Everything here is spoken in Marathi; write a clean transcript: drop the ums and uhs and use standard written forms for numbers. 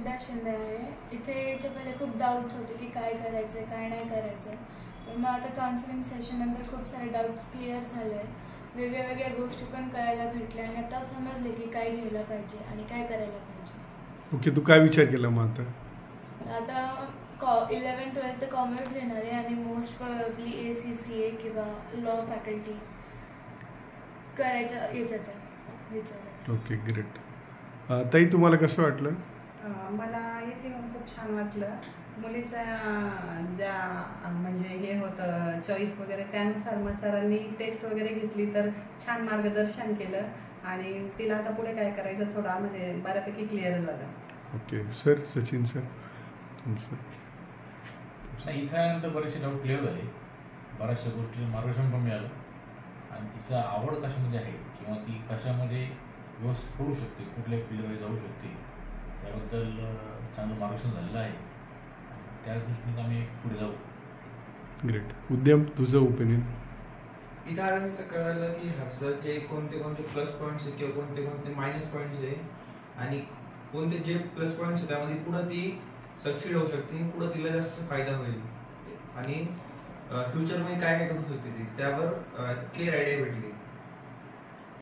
नमिता शिंदे आहे. इथे यायच्या पहिले खूप डाऊट्स होते की काय करायचं आहे काय नाही करायचं. पण मग आता काउन्सिलिंग सेशन नंतर खूप सारे डाऊट्स क्लिअर झाले. वेगळ्या वेगळ्या गोष्टी पण कळायला भेटल्या आणि आता समजले की काय घ्यायला पाहिजे आणि काय करायला पाहिजे. ओके, तू काय विचार केला मग आता 11th-12th कॉमर्स घेणार आहे आणि मोस्ट प्रोबॅबली ACCA किंवा लॉ फॅकल्टी करायचं याच्यात आहे विचार. Okay, great. ताई, तुम्हाला कसं वाटलं? मला इथे येऊन खूप छान वाटलं. मुलीच्या ज्या म्हणजे हे होतं चॉईस वगैरे त्यानुसार मग सरांनी टेस्ट वगैरे घेतली तर छान मार्गदर्शन केलं आणि तिला आता पुढे काय करायचं थोडा म्हणजे बऱ्यापैकी क्लिअर झालं. ओके सर, सचिन सर तुमचं. नाही, इथं आल्यानंतर बरेचसे डाऊट क्लिअर झाले, बऱ्याचशा गोष्टी मार्गदर्शन पण मिळालं आणि तिचा आवड कशामध्ये आहे किंवा ती कशामध्ये व्यवस्थित करू शकते, कुठल्या फील्डमध्ये जाऊ शकते त्याबद्दल चांगलं मार्गदर्शन झालेलं आहे. त्या दृष्टीने आम्ही पुढे जाऊ. ग्रेट. उद्यम, तुझं ओपिनियन? इथं आल्यानंतर कळलं की हर्षदचे कोणते कोणते प्लस पॉईंट्स आहेत किंवा कोणते कोणते मायनस पॉईंट्स आहे आणि कोणते जे प्लस पॉईंट्स आहेत त्यामध्ये पुढं ती सक्सीड होऊ शकते, पुढं तिला जास्त फायदा होईल आणि फ्युचरमध्ये काय काय करू शकते ती त्यावर क्लिअर आयडिया भेटली.